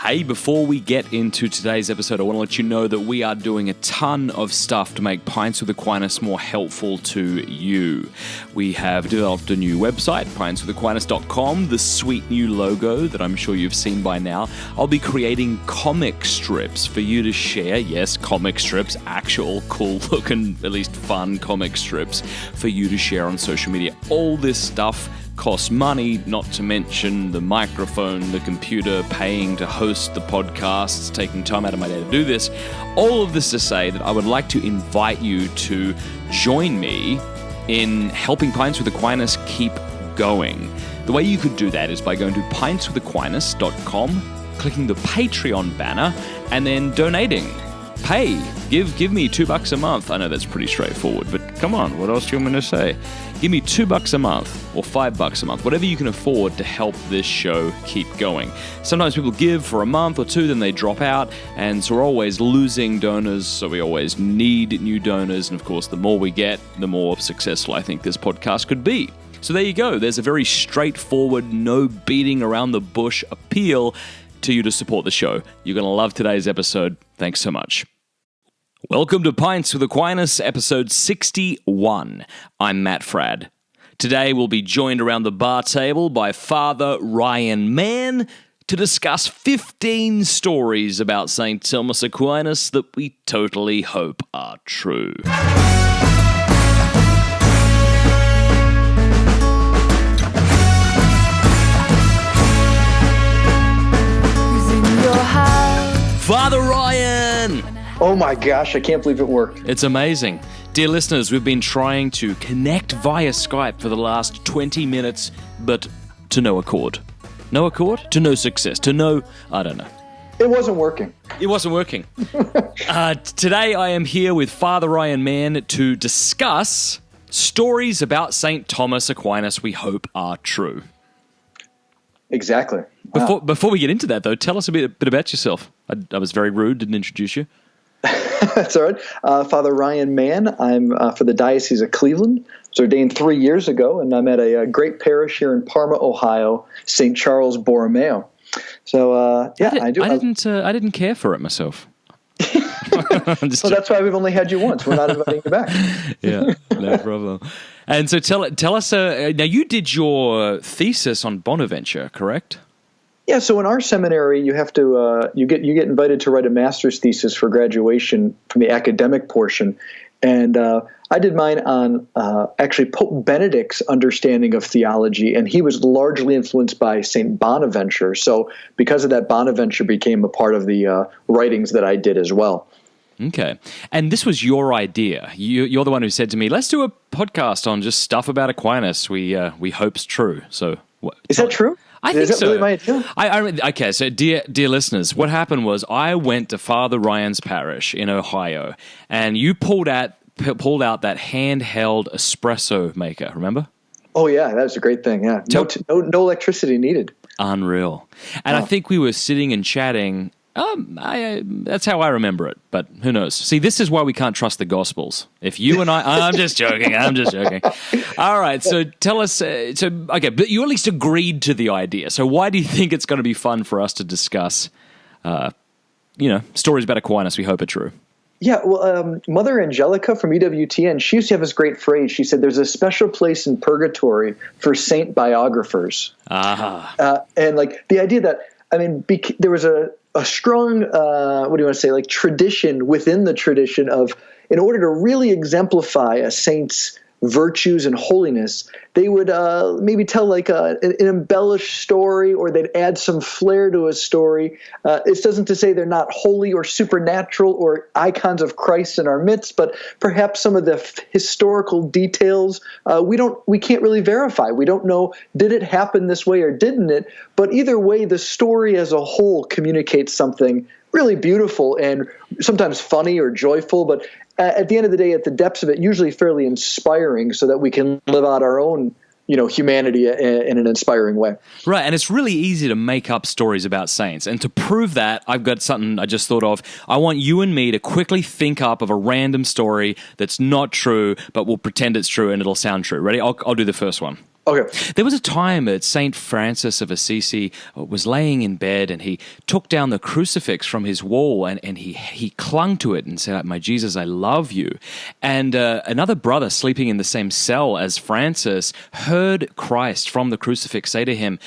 Hey, before we get into today's episode, I want to let you know that we are doing a ton of stuff to make Pints with Aquinas more helpful to you. We have developed a new website, pintswithaquinas.com, the sweet new logo that I'm sure you've seen by now. I'll be creating comic strips for you to share. Yes, comic strips, actual cool-looking, at least fun comic strips for you to share on social media. All this stuff costs money, not to mention the microphone, the computer, paying to host the podcasts, taking time out of my day to do this. All of this to say that I would like to invite you to join me in helping Pints with Aquinas keep going. The way you could do that is by going to pintswithaquinas.com, clicking the Patreon banner, and then donating. Pay. Give me $2 a month. I know that's pretty straightforward, but come on, what else do you want me to say? Give me $2 a month or $5 a month, whatever you can afford to help this show keep going. Sometimes people give for a month or two, then they drop out, and so we're always losing donors, so we always need new donors, and of course, the more we get, the more successful I think this podcast could be. So there you go. There's a very straightforward, no beating around the bush appeal to you to support the show. You're going to love today's episode. Thanks so much. Welcome to Pints with Aquinas, episode 61. I'm Matt Fradd. Today we'll be joined around the bar table by Fr Ryan Mann to discuss 15 stories about St Thomas Aquinas that we totally hope are true. Father Ryan! Oh my gosh, I can't believe it worked. It's amazing. Dear listeners, we've been trying to connect via Skype for the last 20 minutes, but to no accord. No accord? To no success. To no, I don't know. It wasn't working. It wasn't working. Today I am here with Father Ryan Mann to discuss stories about St Thomas Aquinas we hope are true. Exactly. Before we get into that, though, tell us a bit about yourself. I was very rude, didn't introduce you. That's all right. Father Ryan Mann. I'm for the Diocese of Cleveland. I was ordained 3 years ago, and I'm at a great parish here in Parma, Ohio, St. Charles Borromeo. So, I do. I didn't care for it myself. So that's why we've only had you once. We're not inviting you back. Yeah, no problem. And so tell us. Now you did your thesis on Bonaventure, correct? Yeah, so in our seminary, you have to you get invited to write a master's thesis for graduation from the academic portion, and I did mine on actually Pope Benedict's understanding of theology, and he was largely influenced by Saint Bonaventure. So because of that, Bonaventure became a part of the writings that I did as well. Okay, and this was your idea. You're the one who said to me, "Let's do a podcast on just stuff about Aquinas. We hope's true." So is that true? I think so. Really my idea? Okay, so dear listeners, what happened was I went to Father Ryan's parish in Ohio, and you pulled out that handheld espresso maker. Remember? Oh yeah, that was a great thing. Yeah, no electricity needed. Unreal. And I think we were sitting and chatting. That's how I remember it, but who knows? See, this is why we can't trust the Gospels. If you and I'm just joking. All right, so tell us. Okay, but you at least agreed to the idea. So why do you think it's going to be fun for us to discuss, stories about Aquinas we hope are true? Yeah, well, Mother Angelica from EWTN, she used to have this great phrase. She said, "There's a special place in purgatory for saint biographers." And like the idea that there was a strong, tradition within the tradition of, in order to really exemplify a saint's virtues and holiness, they would maybe tell like an embellished story, or they'd add some flair to a story. It doesn't to say they're not holy or supernatural or icons of Christ in our midst, but perhaps some of the historical details we can't really verify. We don't know, did it happen this way or didn't it? But either way, the story as a whole communicates something really beautiful and sometimes funny or joyful, but at the end of the day, at the depths of it, usually fairly inspiring, so that we can live out our own, humanity in an inspiring way. Right, and it's really easy to make up stories about saints. And to prove that, I've got something I just thought of. I want you and me to quickly think up of a random story that's not true, but we'll pretend it's true and it'll sound true. Ready? I'll do the first one. Okay. There was a time that St. Francis of Assisi was laying in bed and he took down the crucifix from his wall and he clung to it and said, "My Jesus, I love you." And another brother sleeping in the same cell as Francis heard Christ from the crucifix say to him,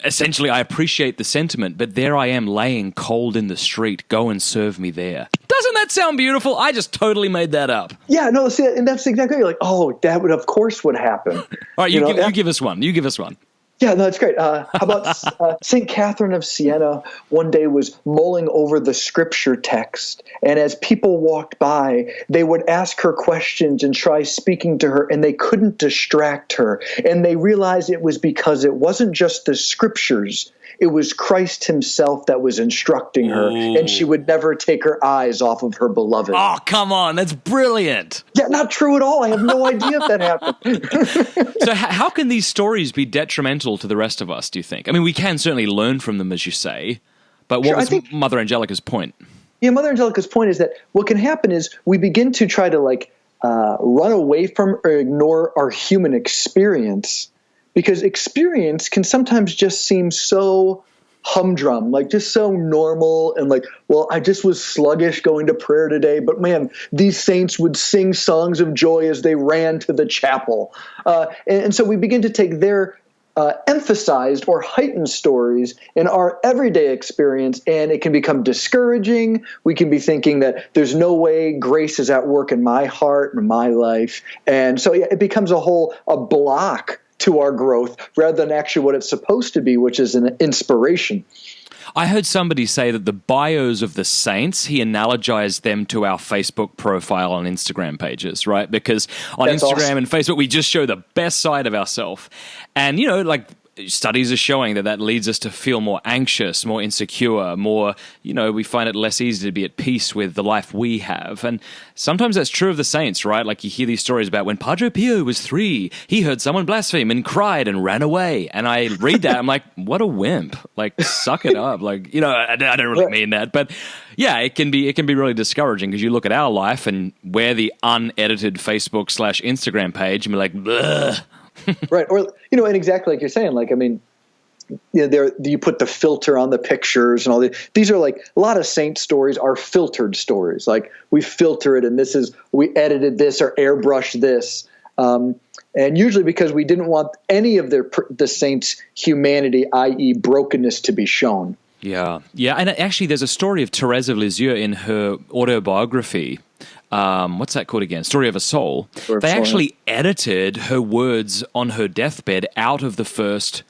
essentially, "I appreciate the sentiment, but there I am laying cold in the street. Go and serve me there." Doesn't that sound beautiful? I just totally made that up. Yeah, no, see, and that's exactly, you're like, oh, that would, of course, would happen. All right, you give us one. You give us one. Yeah, no, that's great. How about St. Catherine of Siena one day was mulling over the scripture text, and as people walked by, they would ask her questions and try speaking to her, and they couldn't distract her. And they realized it was because it wasn't just the scriptures, it was Christ himself that was instructing her, and she would never take her eyes off of her beloved. Oh, come on. That's brilliant. Yeah, not true at all. I have no idea if that happened. So how can these stories be detrimental to the rest of us, do you think? I mean, we can certainly learn from them, as you say, but what was Mother Angelica's point? Yeah, Mother Angelica's point is that what can happen is we begin to try to run away from or ignore our human experience, because experience can sometimes just seem so humdrum, just so normal, and I just was sluggish going to prayer today, but man, these saints would sing songs of joy as they ran to the chapel. And so we begin to take their emphasized or heightened stories in our everyday experience, and it can become discouraging. We can be thinking that there's no way grace is at work in my heart and my life. And so it becomes a block to our growth rather than actually what it's supposed to be, which is an inspiration. I heard somebody say that the bios of the saints, he analogized them to our Facebook profile and Instagram pages, right? Because on That's Instagram awesome. and Facebook, we just show the best side of ourselves. And, studies are showing that leads us to feel more anxious, more insecure, more, we find it less easy to be at peace with the life we have. And sometimes that's true of the saints, right? Like you hear these stories about when Padre Pio was 3, he heard someone blaspheme and cried and ran away. And I read that, I'm like, what a wimp. Suck it up. I don't really mean that. But yeah, it can be really discouraging because you look at our life and we're the unedited Facebook/Instagram page and we're like, bleh. Right. Or, and exactly like you're saying, you put the filter on the pictures and all that. These are a lot of saint stories are filtered stories. We filter it and we edited this or airbrushed this. And usually because we didn't want any of the saints' humanity, i.e. brokenness, to be shown. Yeah. Yeah. And actually there's a story of Thérèse of Lisieux in her autobiography. What's that called again? Story of a Soul. They actually edited her words on her deathbed out of the first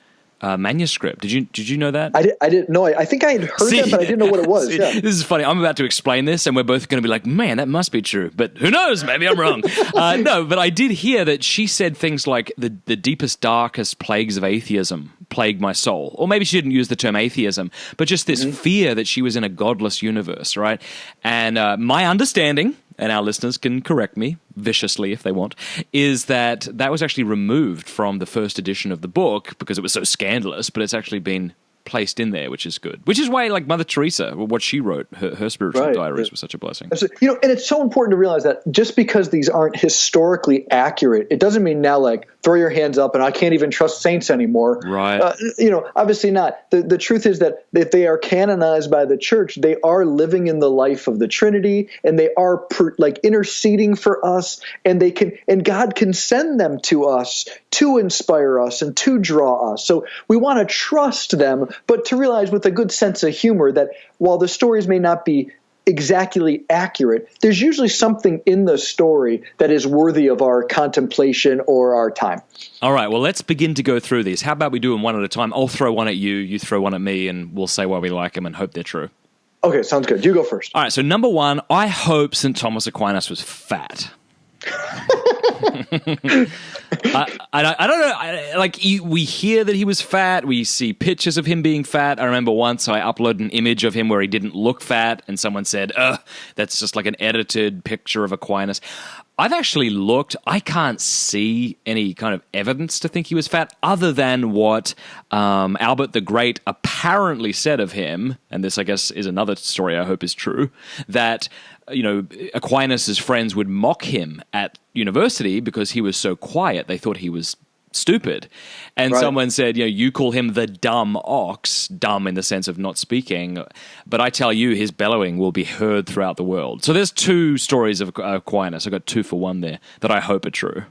manuscript. Did you know that? I didn't know. I think I had heard that, but I didn't know what it was. Yeah. This is funny. I'm about to explain this, and we're both going to be like, man, that must be true. But who knows? Maybe I'm wrong. No, but I did hear that she said things like the deepest, darkest plagues of atheism plague my soul. Or maybe she didn't use the term atheism, but just this fear that she was in a godless universe, right? And my understanding, and our listeners can correct me viciously if they want, is that was actually removed from the first edition of the book because it was so scandalous, but it's actually been placed in there, which is good. Which is why, Mother Teresa, what she wrote, her spiritual diaries was such a blessing. And it's so important to realize that just because these aren't historically accurate, it doesn't mean now, throw your hands up and I can't even trust saints anymore. Right. Obviously not. The truth is that if they are canonized by the church, they are living in the life of the Trinity, and they are interceding for us, and God can send them to us to inspire us and to draw us. So we want to trust them, but to realize with a good sense of humor that while the stories may not be exactly accurate, there's usually something in the story that is worthy of our contemplation or our time. All right, well, let's begin to go through these. How about we do them one at a time? I'll throw one at you, you throw one at me, and we'll say why we like them and hope they're true. Okay, sounds good. You go first. All right, so number 1, I hope St Thomas Aquinas was fat. I don't know. We hear that he was fat. We see pictures of him being fat. I remember once I uploaded an image of him where he didn't look fat, and someone said, that's just an edited picture of Aquinas. I've actually looked. I can't see any kind of evidence to think he was fat other than what Albert the Great apparently said of him, and this, I guess, is another story I hope is true, that Aquinas' friends would mock him at, university because he was so quiet. They thought he was stupid. And someone said, you call him the dumb ox, dumb in the sense of not speaking, but I tell you, his bellowing will be heard throughout the world. So there's two stories of Aquinas. I got 2 for 1 there that I hope are true.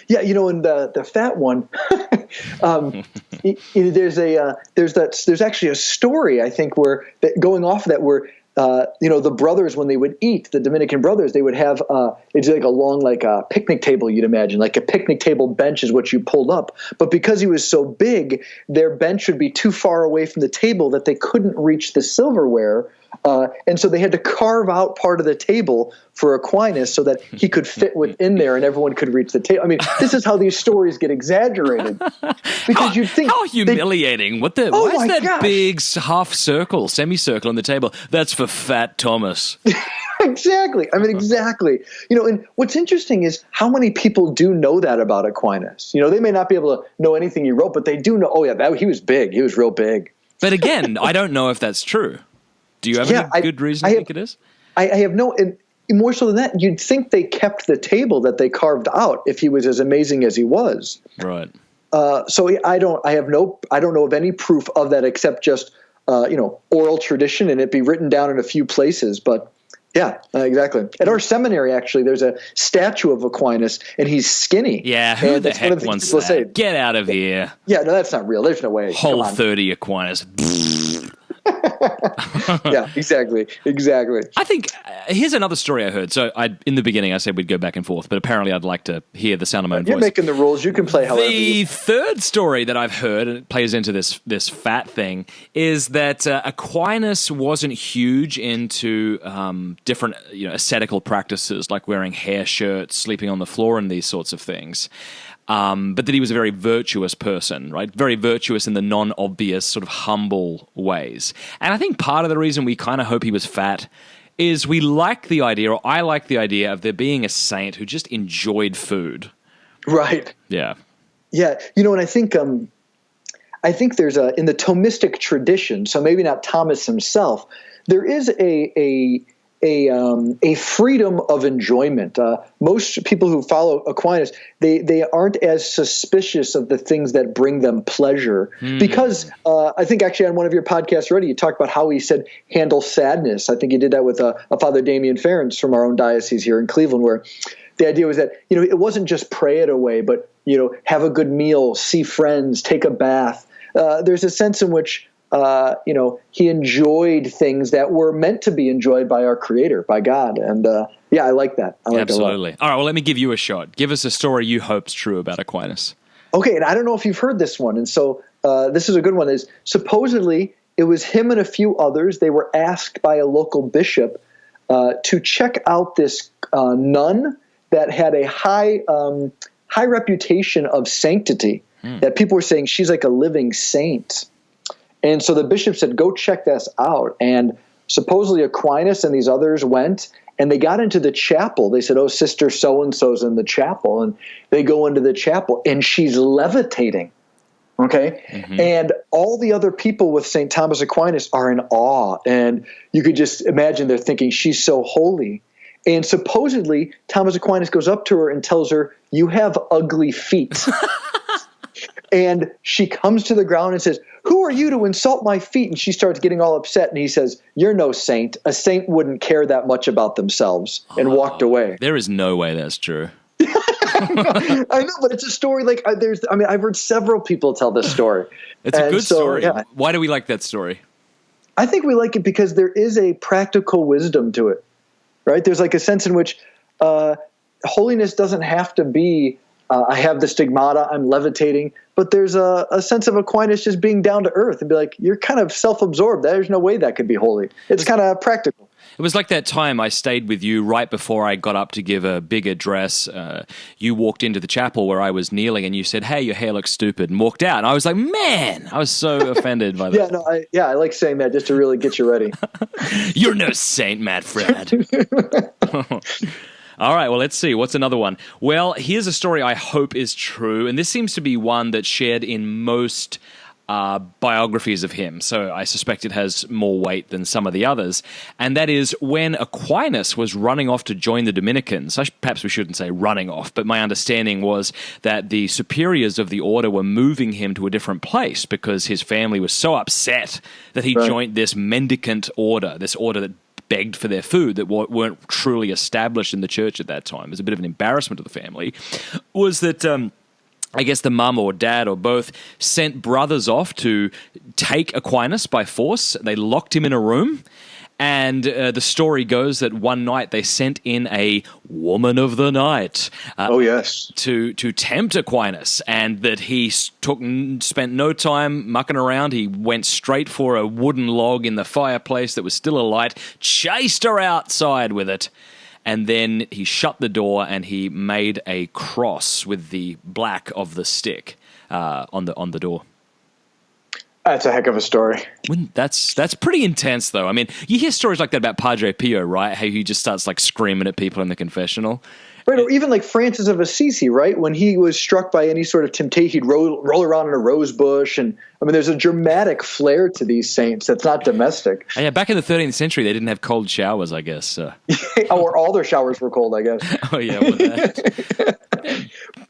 Yeah, and the fat one, there's actually a story, I think, going off of that where the brothers, when they would eat, the Dominican brothers, they would have it's like a long, like a picnic table, you'd imagine. Like a picnic table bench is what you pulled up. But because he was so big, their bench would be too far away from the table that they couldn't reach the silverware. And so they had to carve out part of the table for Aquinas so that he could fit within there and everyone could reach the table. I mean, this is how these stories get exaggerated. Because you'd think... How humiliating. Why is that big half circle, semicircle on the table? That's for Fat Thomas. Exactly. I mean, exactly. And what's interesting is how many people do know that about Aquinas. They may not be able to know anything he wrote, but they do know, he was big. He was real big. But again, I don't know if that's true. Do you have any good reason to think it is? I have no, and more so than that, you'd think they kept the table that they carved out if he was as amazing as he was. Right. So I don't know of any proof of that except just, oral tradition and it be written down in a few places. But yeah, exactly. At our seminary, actually, there's a statue of Aquinas and he's skinny. Yeah. Who the heck wants that? Say, get out of here. Yeah, no, that's not real. There's no way. Whole 30 Aquinas. Yeah, exactly. I think here's another story I heard. So in the beginning, I said we'd go back and forth, but apparently I'd like to hear the sound of my own voice. You're making the rules. You can play however The third story that I've heard, and it plays into this fat thing, is that Aquinas wasn't huge into different ascetical practices like wearing hair shirts, sleeping on the floor, and these sorts of things. But that he was a very virtuous person, right? Very virtuous in the non-obvious, sort of humble ways. And I think part of the reason we kind of hope he was fat is we like the idea, or I like the idea of there being a saint who just enjoyed food. Right. Yeah. Yeah. And I think there's in the Thomistic tradition, so maybe not Thomas himself, there is a freedom of enjoyment. Most people who follow Aquinas, they aren't as suspicious of the things that bring them pleasure. Because I think actually on one of your podcasts already, you talked about how he said handle sadness. I think you did that with a Father Damien Ference from our own diocese here in Cleveland, where the idea was that it wasn't just pray it away, but have a good meal, see friends, take a bath. There's a sense in which he enjoyed things that were meant to be enjoyed by our Creator, by God. And I like that. I like Absolutely. It a lot. All right, well, let me give you a shot. Give us a story you hope's true about Aquinas. Okay, and I don't know if you've heard this one. And so this is a good one. Is supposedly it was him and a few others. They were asked by a local bishop to check out this nun that had a high reputation of sanctity, that people were saying she's like a living saint. And so the bishop said, go check this out. And supposedly Aquinas and these others went, and they got into the chapel. They said, Sister so-and-so's in the chapel. And they go into the chapel, and she's levitating. Okay? Mm-hmm. And all the other people with St. Thomas Aquinas are in awe. And you could just imagine they're thinking, she's so holy. And supposedly Thomas Aquinas goes up to her and tells her, you have ugly feet. And she comes to the ground and says, who are you to insult my feet? And she starts getting all upset. And he says, you're no saint. A saint wouldn't care that much about themselves, and walked away. There is no way that's true. I know, but it's a story like I've heard several people tell this story. It's a good story. Yeah. Why do we like that story? I think we like it because there is a practical wisdom to it, right? There's like a sense in which holiness doesn't have to be, I have the stigmata, I'm levitating, but there's a sense of Aquinas just being down to earth and be like, you're kind of self-absorbed. There's no way that could be holy. It's kind of practical. It was like that time I stayed with you right before I got up to give a big address. You walked into the chapel where I was kneeling and you said, hey, your hair looks stupid, and walked out. And I was like, man, I was so offended by that. I like saying that just to really get you ready. You're no saint, Matt Fred. All right, well, let's see. What's another one? Well, here's a story I hope is true, and this seems to be one that's shared in most biographies of him, so I suspect it has more weight than some of the others. And that is when Aquinas was running off to join the Dominicans. Perhaps we shouldn't say running off, but my understanding was that the superiors of the order were moving him to a different place because his family was so upset that he joined this mendicant order, this order that begged for their food, that weren't truly established in the church at that time. It was a bit of an embarrassment to the family. Was that I guess the mum or dad or both sent brothers off to take Aquinas by force. They locked him in a room. And the story goes that one night they sent in a woman of the night to tempt Aquinas, and that he spent no time mucking around. He went straight for a wooden log in the fireplace that was still alight, chased her outside with it, and then he shut the door and he made a cross with the black of the stick on the door. That's a heck of a story. That's pretty intense, though. I mean, you hear stories like that about Padre Pio, right? How he just starts like screaming at people in the confessional. Right, or even like Francis of Assisi, right? When he was struck by any sort of temptation, he'd roll around in a rose bush. And I mean, there's a dramatic flair to these saints that's not domestic. Yeah, back in the 13th century, they didn't have cold showers, I guess. Or all their showers were cold, I guess. Oh, yeah.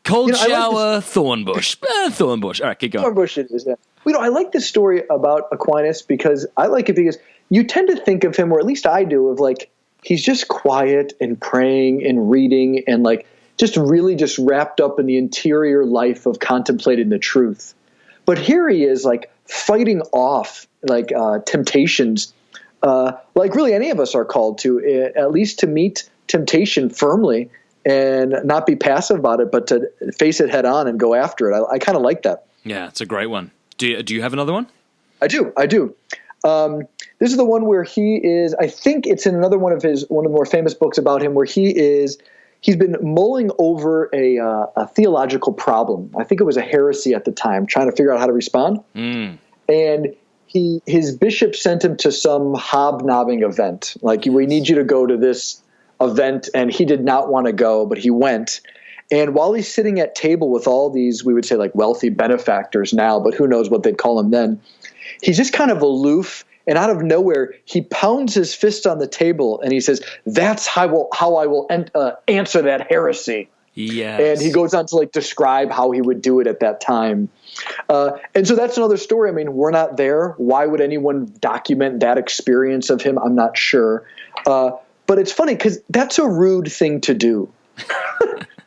Cold shower, thornbush. Thornbush. All right, keep going. Thornbush it is, yeah. I like this story about Aquinas because I like it because you tend to think of him, or at least I do, of like, he's just quiet and praying and reading and like just really just wrapped up in the interior life of contemplating the truth. But here he is like fighting off like temptations, like really any of us are called to, at least to meet temptation firmly and not be passive about it, but to face it head on and go after it. I kind of like that. Yeah, it's a great one. Do you have another one? I do. This is the one where he is, I think it's in another one of the more famous books about him, where he's been mulling over a theological problem. I think it was a heresy at the time, trying to figure out how to respond. And his bishop sent him to some hobnobbing event. Like, we need you to go to this event, and he did not want to go, but he went. And while he's sitting at table with all these, we would say like wealthy benefactors now, but who knows what they'd call him then, he's just kind of aloof, and out of nowhere, he pounds his fist on the table and he says, "That's how I will answer that heresy." Yes. And he goes on to like describe how he would do it at that time. And so that's another story. I mean, we're not there. Why would anyone document that experience of him? I'm not sure. But it's funny because that's a rude thing to do.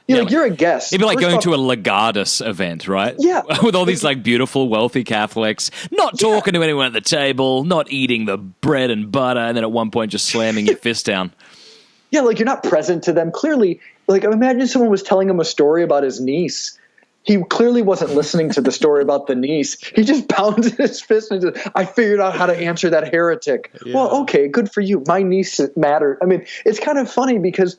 You're a guest. It'd be like going to a Legatus event, right? Yeah. With all these like beautiful, wealthy Catholics, not talking to anyone at the table, not eating the bread and butter, and then at one point just slamming your fist down. Yeah, like you're not present to them. Clearly, like imagine someone was telling him a story about his niece. He clearly wasn't listening to the story about the niece. He just pounded his fist and said, "I figured out how to answer that heretic." Yeah. Well, okay, good for you. My niece mattered. I mean, it's kind of funny because,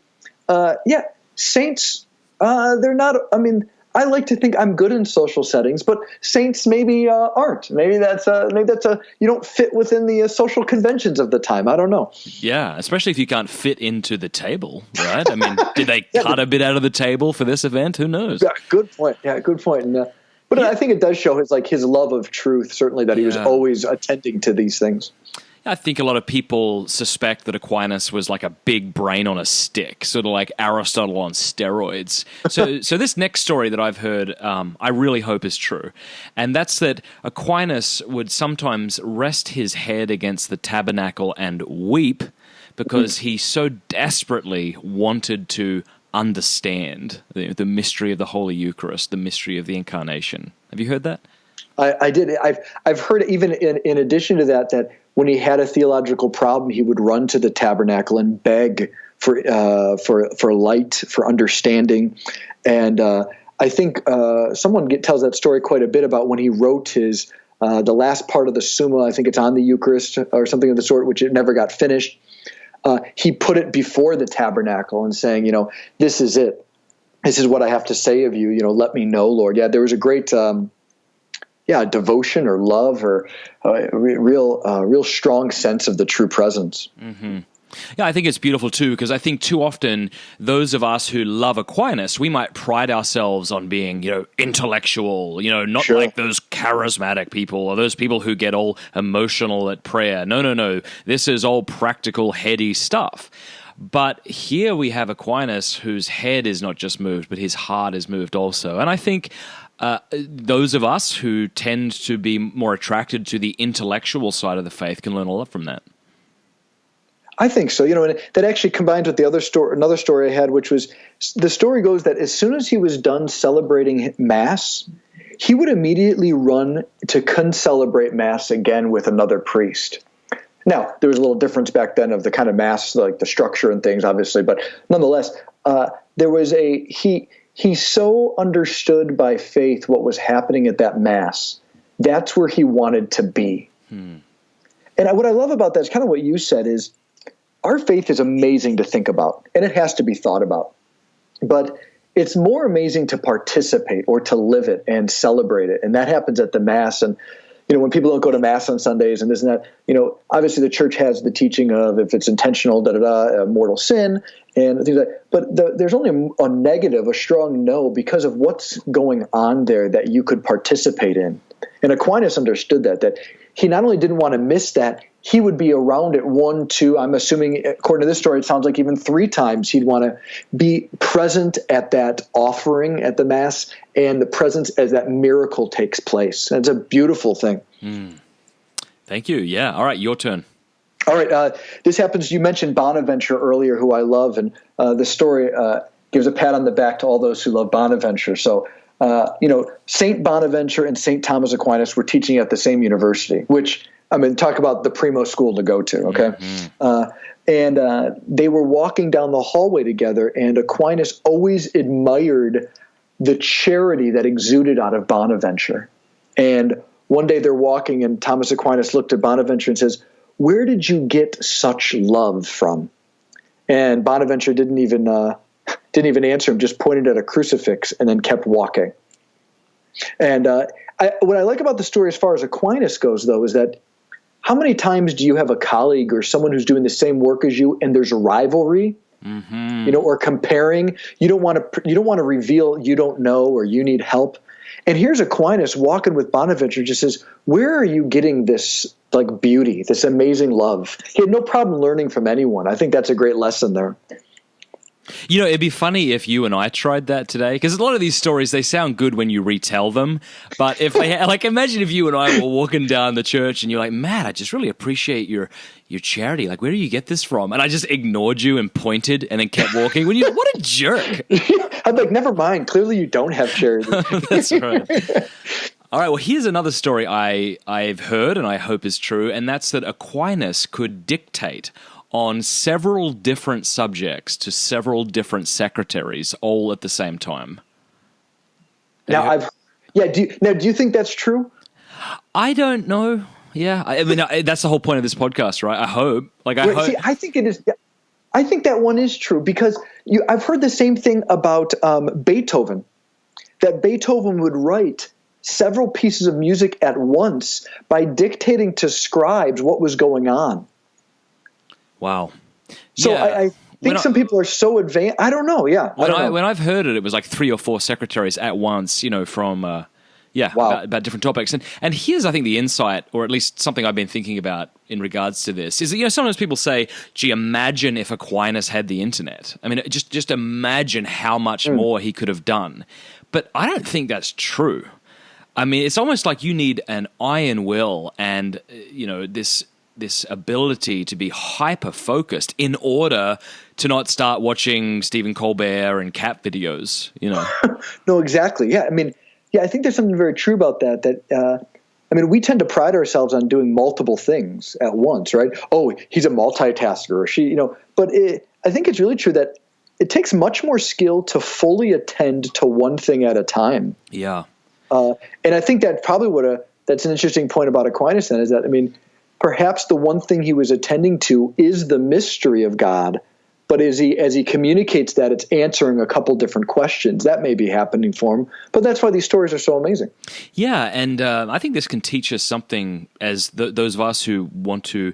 saints... they're not, I mean, I like to think I'm good in social settings, but saints maybe aren't. Maybe that's you don't fit within the social conventions of the time. I don't know. Yeah, especially if you can't fit into the table, right? I mean, did they cut a bit out of the table for this event? Who knows? Yeah, good point. Yeah, good point. And, but I think it does show his love of truth, certainly, that he was always attending to these things. I think a lot of people suspect that Aquinas was like a big brain on a stick, sort of like Aristotle on steroids. So this next story that I've heard, I really hope is true. And that's that Aquinas would sometimes rest his head against the tabernacle and weep because he so desperately wanted to understand the mystery of the Holy Eucharist, the mystery of the Incarnation. Have you heard that? I did. I've heard even in addition to that when he had a theological problem, he would run to the tabernacle and beg for light, for understanding. And I think someone tells that story quite a bit about when he wrote his the last part of the Summa. I think it's on the Eucharist or something of the sort, which it never got finished. He put it before the tabernacle and saying, this is it. This is what I have to say of you. Let me know, Lord. Yeah, there was a great devotion or love or real strong sense of the true presence. Mm-hmm. Yeah, I think it's beautiful too, because I think too often those of us who love Aquinas, we might pride ourselves on being, intellectual, not Sure. like those charismatic people or those people who get all emotional at prayer. No. This is all practical, heady stuff. But here we have Aquinas whose head is not just moved, but his heart is moved also. And I think those of us who tend to be more attracted to the intellectual side of the faith can learn a lot from that. I think so. And that actually combines with another story I had, which was the story goes that as soon as he was done celebrating Mass, he would immediately run to concelebrate Mass again with another priest. Now, there was a little difference back then of the kind of Mass, like the structure and things, obviously, but nonetheless, there was he so understood by faith what was happening at that Mass. That's where he wanted to be. And what I love about that is kind of what you said is, our faith is amazing to think about, and it has to be thought about. But it's more amazing to participate or to live it and celebrate it. And that happens at the Mass. And, when people don't go to Mass on Sundays and this and that, obviously the church has the teaching of if it's intentional, mortal sin and things like that. But there's only a negative, a strong no, because of what's going on there that you could participate in. And Aquinas understood that he not only didn't want to miss that, he would be around it 1, 2, I'm assuming, according to this story, it sounds like even 3 times he'd want to be present at that offering at the Mass and the presence as that miracle takes place. And it's a beautiful thing. Thank you. Yeah. All right, your turn. All right. This happens, you mentioned Bonaventure earlier, who I love, and the story gives a pat on the back to all those who love Bonaventure. So, St. Bonaventure and St. Thomas Aquinas were teaching at the same university, which, talk about the primo school to go to, okay? And they were walking down the hallway together, and Aquinas always admired the charity that exuded out of Bonaventure. And one day they're walking, and Thomas Aquinas looked at Bonaventure and says, "Where did you get such love from?" And Bonaventure didn't even answer him, just pointed at a crucifix and then kept walking. And what I like about the story as far as Aquinas goes, though, is that how many times do you have a colleague or someone who's doing the same work as you, and there's a rivalry, or comparing? You don't want to reveal you don't know or you need help. And here's Aquinas walking with Bonaventure, just says, "Where are you getting this beauty, this amazing love?" He had no problem learning from anyone. I think that's a great lesson there. It'd be funny if you and I tried that today, because a lot of these stories, they sound good when you retell them. But if they, imagine if you and I were walking down the church and you're like, "Matt, I just really appreciate your charity. Where do you get this from?" And I just ignored you and pointed and then kept walking. When what a jerk. I'm like, never mind. Clearly you don't have charity. That's right. All right, well, here's another story I've heard and I hope is true, and that's that Aquinas could dictate on several different subjects to several different secretaries all at the same time. Now, do you think that's true? I don't know. Yeah, that's the whole point of this podcast, right? I hope. See, I think it is. I think that one is true because I've heard the same thing about Beethoven, that Beethoven would write several pieces of music at once by dictating to scribes what was going on. Wow. So yeah. I think some people are so advanced. I don't know. Yeah. When I've heard it, it was 3 or 4 secretaries at once, from, wow. about different topics. And here's, I think, the insight, or at least something I've been thinking about in regards to this, is that, sometimes people say, "Gee, imagine if Aquinas had the internet." Just imagine how much more he could have done. But I don't think that's true. It's almost like you need an iron will and, this ability to be hyper-focused in order to not start watching Stephen Colbert and cat videos, No, exactly. Yeah, I think there's something very true about that, we tend to pride ourselves on doing multiple things at once, right? Oh, he's a multitasker, or she, but I think it's really true that it takes much more skill to fully attend to one thing at a time. Yeah. And I think that probably that's an interesting point about Aquinas then, is that, perhaps the one thing he was attending to is the mystery of God, but as he communicates that, it's answering a couple different questions. That may be happening for him, but that's why these stories are so amazing. Yeah, and I think this can teach us something as those of us who want to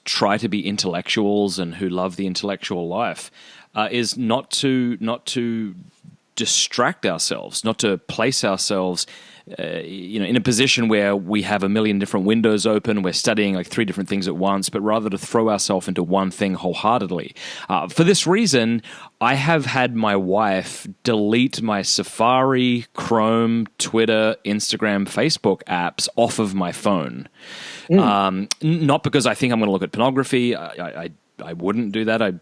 try to be intellectuals and who love the intellectual life, is not to distract ourselves, not to place ourselves in a position where we have a million different windows open, we're studying like 3 different things at once, but rather to throw ourselves into one thing wholeheartedly. For this reason, I have had my wife delete my Safari, Chrome, Twitter, Instagram, Facebook apps off of my phone. Not because I think I'm going to look at pornography. I wouldn't do that.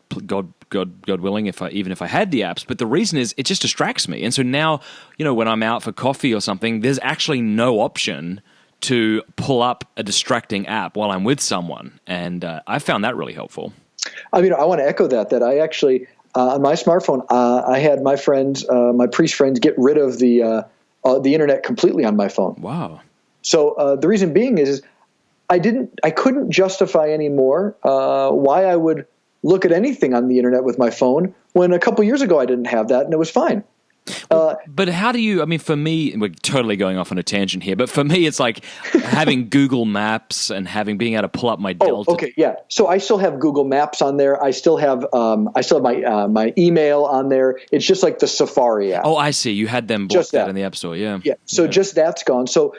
God willing, even if I had the apps. But the reason is it just distracts me. And so now, when I'm out for coffee or something, there's actually no option to pull up a distracting app while I'm with someone. And I found that really helpful. I want to echo that I actually, on my smartphone, I had my friends, my priest friends, get rid of the internet completely on my phone. Wow. So the reason being is I couldn't justify anymore why I would look at anything on the internet with my phone when a couple years ago I didn't have that and it was fine. But how do you, for me, we're totally going off on a tangent here, but for me, it's like having Google Maps and being able to pull up my Delta. Oh, okay, yeah. So I still have Google Maps on there. I still have my email on there. It's just like the Safari app. Oh, I see. You had them blocked that in the App Store, yeah. Yeah. So just that's gone. So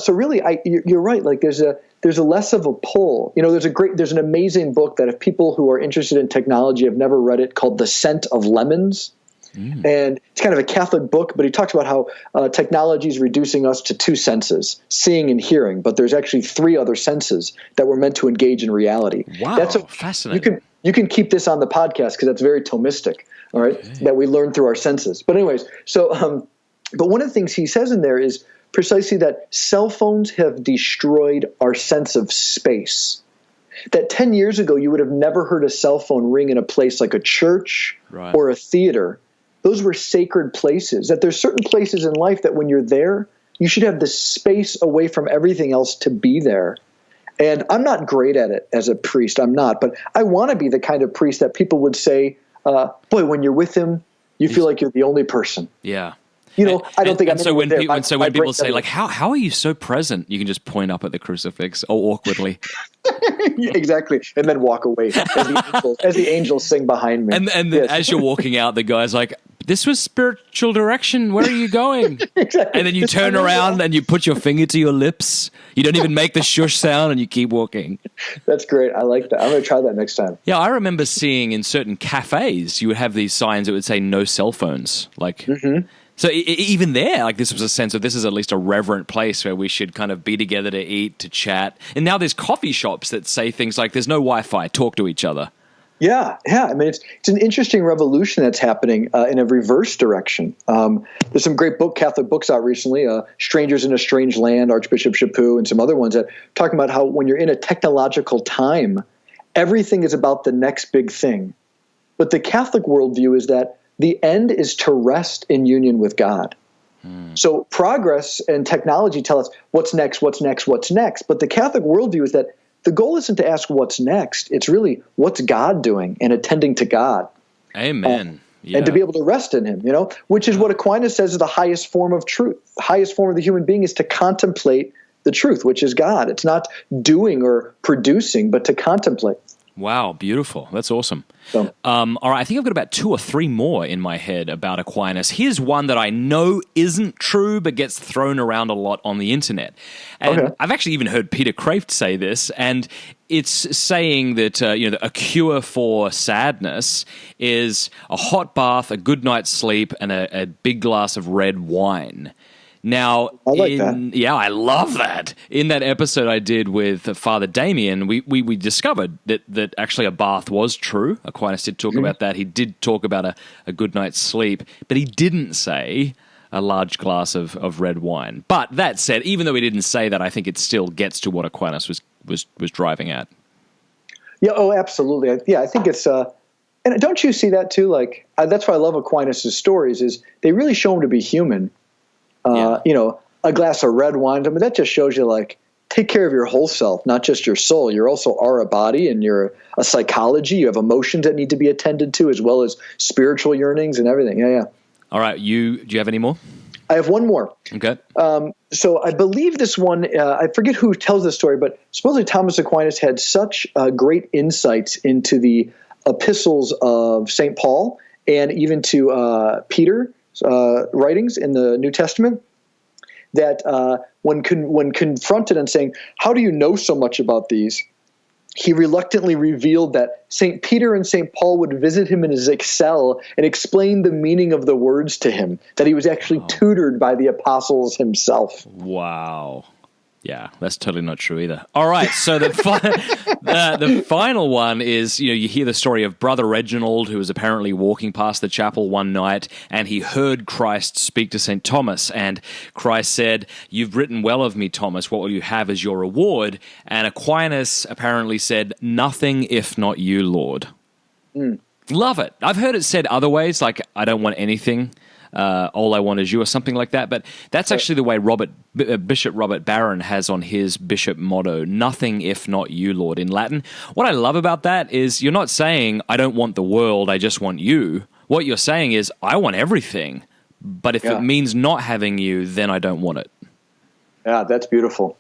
really, you're right. Like there's a less of a pull. There's an amazing book that if people who are interested in technology have never read it, called The Scent of Lemons. And it's kind of a Catholic book, but he talks about how technology is reducing us to 2 senses, seeing and hearing, but there's actually 3 other senses that we're meant to engage in reality. Wow, that's fascinating. You can keep this on the podcast because that's very Thomistic, all right, that we learn through our senses. But anyways, but one of the things he says in there is precisely that cell phones have destroyed our sense of space. That 10 years ago, you would have never heard a cell phone ring in a place like a church or a theater. Those were sacred places. That there's certain places in life that when you're there, you should have the space away from everything else to be there. And I'm not great at it as a priest. I'm not. But I want to be the kind of priest that people would say, boy, when you're with him, you feel like you're the only person. Yeah. I don't think I'm so when there. When people say, like, how are you so present? You can just point up at the crucifix awkwardly. Yeah, exactly. And then walk away as the angels sing behind me. And then as you're walking out, the guy's like, this was spiritual direction. Where are you going? Exactly. And then you turn around and you put your finger to your lips. You don't even make the shush sound and you keep walking. That's great. I like that. I'm going to try that next time. Yeah, I remember seeing in certain cafes, you would have these signs that would say no cell phones. Like, so even there, like this was a sense of this is at least a reverent place where we should kind of be together to eat, to chat. And now there's coffee shops that say things like there's no Wi-Fi, talk to each other. Yeah. I mean, it's an interesting revolution that's happening in a reverse direction. There's some great Catholic books out recently, Strangers in a Strange Land, Archbishop Chaput, and some other ones that talking about how when you're in a technological time, everything is about the next big thing. But the Catholic worldview is that the end is to rest in union with God. So progress and technology tell us what's next. But the Catholic worldview is that the goal isn't to ask what's next. It's really what's God doing and attending to God. Amen. And to be able to rest in him, which is what Aquinas says is the highest form of truth. The highest form of the human being is to contemplate the truth, which is God. It's not doing or producing, but to contemplate. Wow, beautiful. That's awesome. All right, I think I've got about 2 or 3 more in my head about Aquinas. Here's one that I know isn't true, but gets thrown around a lot on the internet. And I've actually even heard Peter Kraft say this, and it's saying that a cure for sadness is a hot bath, a good night's sleep, and a big glass of red wine. Now, I like that. Yeah, I love that. In that episode I did with Father Damien, we discovered that actually a bath was true. Aquinas did talk about that. He did talk about a good night's sleep, but he didn't say a large glass of red wine. But that said, even though he didn't say that, I think it still gets to what Aquinas was driving at. Yeah, absolutely. Yeah, I think it's and don't you see that too? Like that's why I love Aquinas' stories is they really show him to be human. A glass of red wine. I mean, that just shows you like take care of your whole self, not just your soul. You also are a body and you're a psychology. You have emotions that need to be attended to as well as spiritual yearnings and everything. Yeah. All right. Do you have any more? I have one more. Okay. So I believe this one, I forget who tells the story, but supposedly Thomas Aquinas had such great insights into the epistles of St. Paul and even to Peter's writings in the New Testament, that when confronted and saying, how do you know so much about these? He reluctantly revealed that St. Peter and St. Paul would visit him in his cell and explain the meaning of the words to him, that he was actually tutored by the apostles himself. Wow. Yeah, that's totally not true either. All right, so the final one is, you hear the story of Brother Reginald, who was apparently walking past the chapel one night, and he heard Christ speak to St. Thomas, and Christ said, "You've written well of me, Thomas. What will you have as your reward?" And Aquinas apparently said, "Nothing if not you, Lord." Love it. I've heard it said other ways, like, I don't want anything. All I want is you, or something like that. But that's actually the way Bishop Robert Barron has on his bishop motto, "Nothing if not you, Lord," in Latin. What I love about that is you're not saying, I don't want the world, I just want you. What you're saying is, I want everything. But if it means not having you, then I don't want it. Yeah, that's beautiful.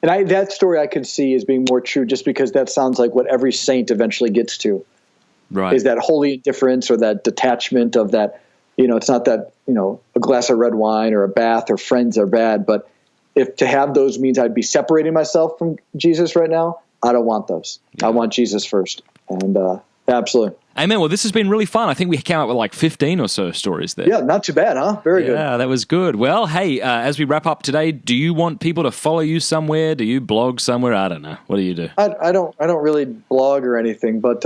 And that story I could see as being more true just because that sounds like what every saint eventually gets to. Right. Is that holy indifference or that detachment of that. It's not that, a glass of red wine or a bath or friends are bad, but if to have those means I'd be separating myself from Jesus right now, I don't want those. Yeah. I want Jesus first. And absolutely. Amen. Well, this has been really fun. I think we came up with like 15 or so stories there. Yeah, not too bad, huh? Very good. Yeah, that was good. Well, hey, as we wrap up today, do you want people to follow you somewhere? Do you blog somewhere? I don't know. What do you do? I don't really blog or anything, but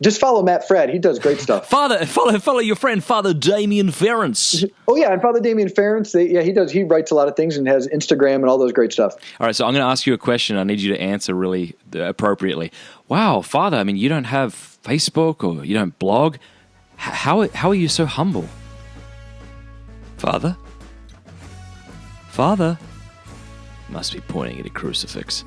just follow Matt Fred. He does great stuff. Follow your friend, Father Damien Ference. Oh, yeah, and Father Damien Ference, he does. He writes a lot of things and has Instagram and all those great stuff. All right, so I'm going to ask you a question. I need you to answer really appropriately. Wow, Father, I mean, you don't have Facebook or you don't blog. How are you so humble? Father? Must be pointing at a crucifix.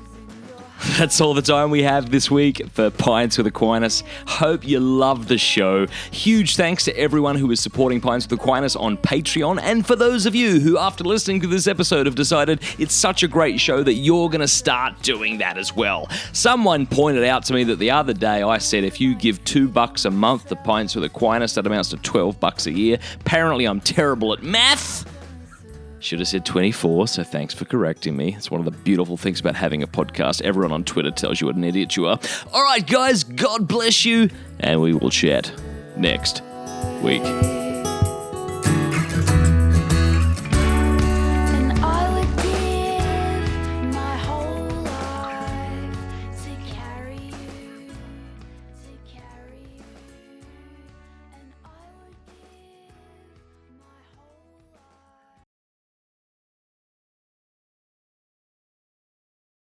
That's all the time we have this week for Pints with Aquinas. Hope you loved the show. Huge thanks to everyone who is supporting Pints with Aquinas on Patreon, and for those of you who, after listening to this episode, have decided it's such a great show that you're going to start doing that as well. Someone pointed out to me that the other day I said if you give $2 a month to Pints with Aquinas, that amounts to $12 a year. Apparently I'm terrible at math. Should have said 24, so thanks for correcting me. It's one of the beautiful things about having a podcast. Everyone on Twitter tells you what an idiot you are. All right, guys, God bless you, and we will chat next week.